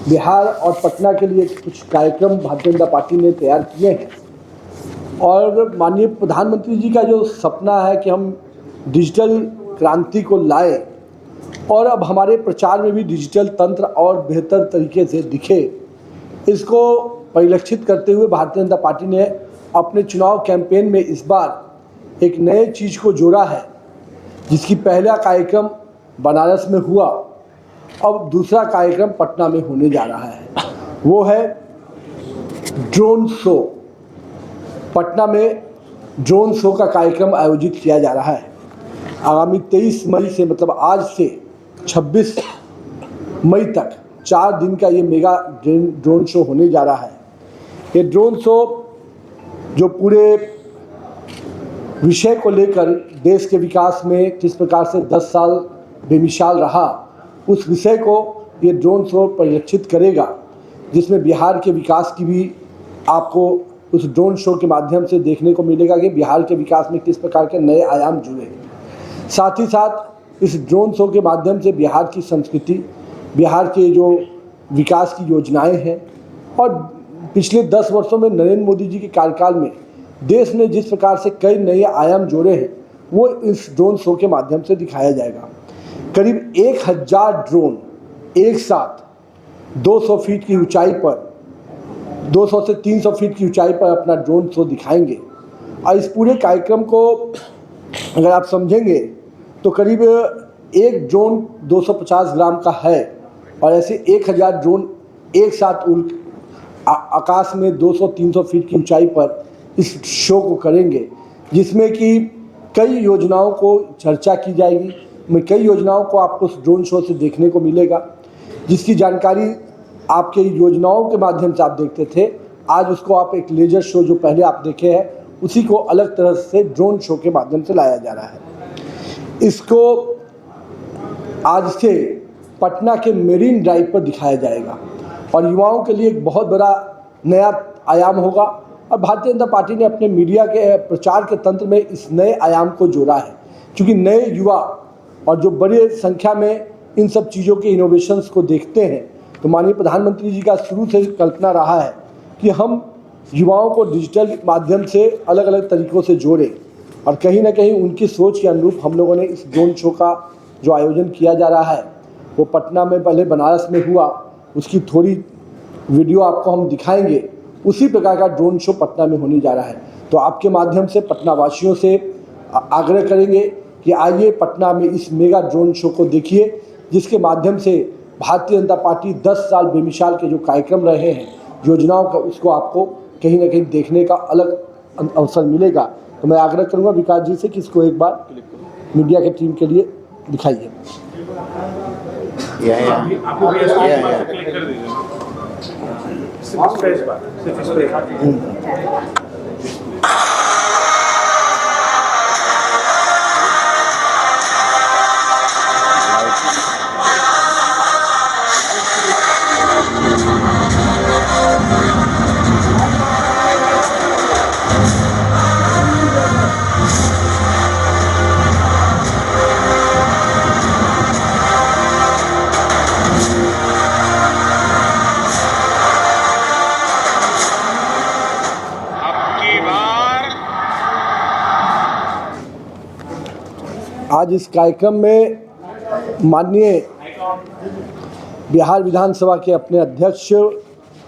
बिहार और पटना के लिए कुछ कार्यक्रम भारतीय जनता पार्टी ने तैयार किए हैं और माननीय प्रधानमंत्री जी का जो सपना है कि हम डिजिटल क्रांति को लाएं और अब हमारे प्रचार में भी डिजिटल तंत्र और बेहतर तरीके से दिखे, इसको परिलक्षित करते हुए भारतीय जनता पार्टी ने अपने चुनाव कैंपेन में इस बार एक नए चीज़ को जोड़ा है, जिसकी पहला कार्यक्रम बनारस में हुआ, अब दूसरा कार्यक्रम पटना में होने जा रहा है। वो है ड्रोन शो। पटना में ड्रोन शो का कार्यक्रम आयोजित किया जा रहा है। आगामी 23 मई से मतलब आज से 26 मई तक 4 दिन का ये मेगा ड्रोन शो होने जा रहा है। ये ड्रोन शो जो पूरे विषय को लेकर देश के विकास में किस प्रकार से 10 साल बेमिसाल रहा, उस विषय को ये ड्रोन शो परिलक्षित करेगा, जिसमें बिहार के विकास की भी आपको उस ड्रोन शो के माध्यम से देखने को मिलेगा कि बिहार के विकास में किस प्रकार के नए आयाम जुड़े हैं। साथ ही साथ इस ड्रोन शो के माध्यम से बिहार की संस्कृति, बिहार के जो विकास की योजनाएं हैं और पिछले 10 वर्षों में नरेंद्र मोदी जी के कार्यकाल में देश ने जिस प्रकार से कई नए आयाम जोड़े हैं, वो इस ड्रोन शो के माध्यम से दिखाया जाएगा। करीब 1000 ड्रोन एक साथ 200 फीट की ऊंचाई पर, 200 से 300 फीट की ऊंचाई पर अपना ड्रोन शो दिखाएंगे। और इस पूरे कार्यक्रम को अगर आप समझेंगे तो करीब एक ड्रोन 250 ग्राम का है और ऐसे 1000 ड्रोन एक साथ आकाश में 200-300 फीट की ऊंचाई पर इस शो को करेंगे, जिसमें कि कई योजनाओं को चर्चा की जाएगी। कई योजनाओं को आपको उस ड्रोन शो से देखने को मिलेगा, जिसकी जानकारी आपके योजनाओं के माध्यम से आप देखते थे, आज उसको आप एक लेजर शो जो पहले आप देखे हैं, उसी को अलग तरह से ड्रोन शो के माध्यम से लाया जा रहा है। इसको आज से पटना के मेरीन ड्राइव पर दिखाया जाएगा और युवाओं के लिए एक बहुत बड़ा नया आयाम होगा। और भारतीय जनता पार्टी ने अपने मीडिया के प्रचार के तंत्र में इस नए आयाम को जोड़ा है, क्योंकि नए युवा और जो बड़ी संख्या में इन सब चीज़ों के इनोवेशंस को देखते हैं, तो माननीय प्रधानमंत्री जी का शुरू से कल्पना रहा है कि हम युवाओं को डिजिटल माध्यम से अलग अलग तरीक़ों से जोड़ें और कहीं ना कहीं उनकी सोच के अनुरूप हम लोगों ने इस ड्रोन शो का जो आयोजन किया जा रहा है, वो पटना में पहले बनारस में हुआ, उसकी थोड़ी वीडियो आपको हम दिखाएंगे। उसी प्रकार का ड्रोन शो पटना में होने जा रहा है। तो आपके माध्यम से पटना वासियों से आग्रह करेंगे कि आइए पटना में इस मेगा ड्रोन शो को देखिए, जिसके माध्यम से भारतीय जनता पार्टी 10 साल बेमिसाल के जो कार्यक्रम रहे हैं, योजनाओं का, उसको आपको कहीं ना कहीं देखने का अलग अवसर मिलेगा। तो मैं आग्रह करूंगा विकास जी से कि इसको एक बार मीडिया के टीम के लिए दिखाइए। आज इस कार्यक्रम में माननीय बिहार विधानसभा के अपने अध्यक्ष,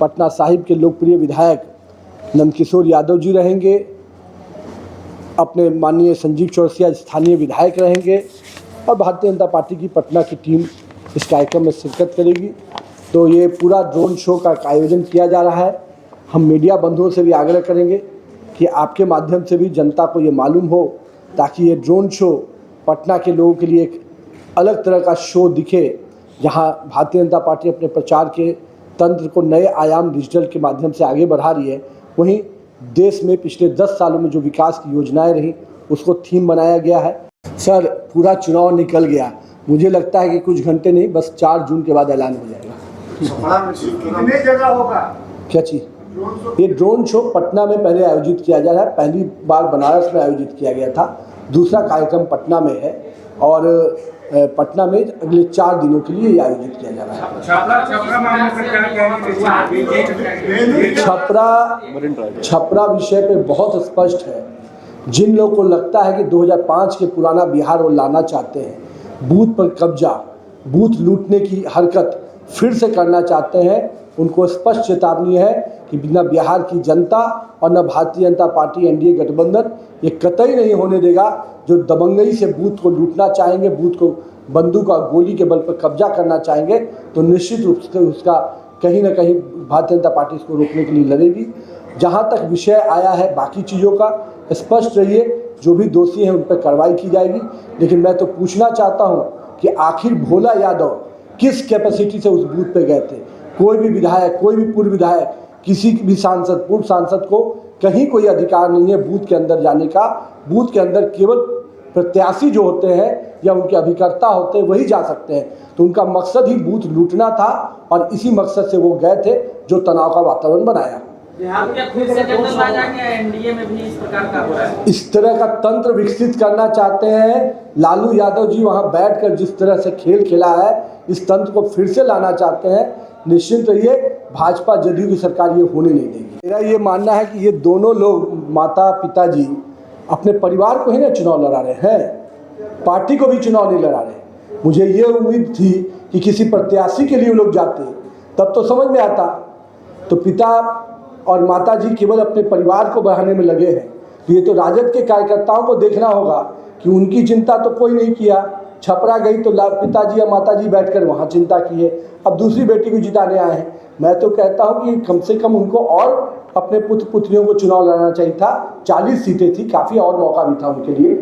पटना साहिब के लोकप्रिय विधायक नंदकिशोर यादव जी रहेंगे, अपने माननीय संजीव चौरसिया स्थानीय विधायक रहेंगे और भारतीय जनता पार्टी की पटना की टीम इस कार्यक्रम में शिरकत करेगी। तो ये पूरा ड्रोन शो का आयोजन किया जा रहा है। हम मीडिया बंधुओं से भी आग्रह करेंगे कि आपके माध्यम से भी जनता को ये मालूम हो, ताकि ये ड्रोन शो पटना के लोगों के लिए एक अलग तरह का शो दिखे, जहां भारतीय जनता पार्टी अपने प्रचार के तंत्र को नए आयाम डिजिटल के माध्यम से आगे बढ़ा रही है। वहीं देश में पिछले 10 सालों में जो विकास की योजनाएं रही, उसको थीम बनाया गया है। सर, पूरा चुनाव निकल गया, मुझे लगता है कि कुछ घंटे नहीं, बस 4 जून के बाद ऐलान हो जाएगा। कितने जगह होगा क्या चीज़? ये ड्रोन शो पटना में पहले आयोजित किया जा रहा है। पहली बार बनारस में आयोजित किया गया था, दूसरा कार्यक्रम पटना में है और पटना में अगले 4 दिनों के लिए ये आयोजित किया जा रहा है। छपरा विषय पे बहुत स्पष्ट है। जिन लोगों को लगता है कि 2005 के पुराना बिहार वो लाना चाहते हैं, बूथ पर कब्जा, बूथ लूटने की हरकत फिर से करना चाहते हैं, उनको स्पष्ट चेतावनी है कि न बिहार की जनता और न भारतीय जनता पार्टी एनडीए गठबंधन ये कतई नहीं होने देगा। जो दबंगई से बूथ को लूटना चाहेंगे, बूथ को बंदूक और गोली के बल पर कब्जा करना चाहेंगे, तो निश्चित रूप से उसका कहीं ना कहीं भारतीय जनता पार्टी इसको रोकने के लिए लड़ेगी। जहाँ तक विषय आया है बाकी चीज़ों का, स्पष्ट रहिए, जो भी दोषी हैं उन पर कार्रवाई की जाएगी। लेकिन मैं तो पूछना चाहता हूँ कि आखिर भोला यादव किस कैपेसिटी से उस बूथ पे गए थे? कोई भी विधायक, कोई भी पूर्व विधायक, किसी भी सांसद, पूर्व सांसद को कहीं कोई अधिकार नहीं है बूथ के अंदर जाने का। बूथ के अंदर केवल प्रत्याशी जो होते हैं या उनके अभिकर्ता होते हैं वही जा सकते हैं। तो उनका मकसद ही बूथ लूटना था और इसी मकसद से वो गए थे, जो तनाव का वातावरण बनाया। एनडीए में भी इस प्रकार का हो रहा है। इस तरह का तंत्र विकसित करना चाहते हैं। लालू यादव जी वहां बैठकर जिस तरह से खेल खेला है, इस तंत्र को फिर से लाना चाहते हैं। निश्चित रहिए, भाजपा जदयू की सरकार ये होने नहीं देगी। मेरा ये मानना है कि ये दोनों लोग, माता पिताजी, अपने परिवार को ही ना चुनाव लड़ा रहे हैं, पार्टी को भी चुनाव नहीं लड़ा रहे। मुझे ये उम्मीद थी कि किसी प्रत्याशी के लिए वो लोग जाते, तब तो समझ में आता। तो पिता और माता जी केवल अपने परिवार को बढ़ाने में लगे हैं। तो ये तो राजद के कार्यकर्ताओं को देखना होगा कि उनकी चिंता तो कोई नहीं किया। छपरा गई तो पिताजी या माताजी बैठकर वहाँ चिंता किए, अब दूसरी बेटी को जिताने आए हैं। मैं तो कहता हूँ कि कम से कम उनको और अपने पुत्र पुत्रियों को चुनाव लड़ना चाहिए था। 40 सीटें थी, काफ़ी और मौका भी था उनके लिए।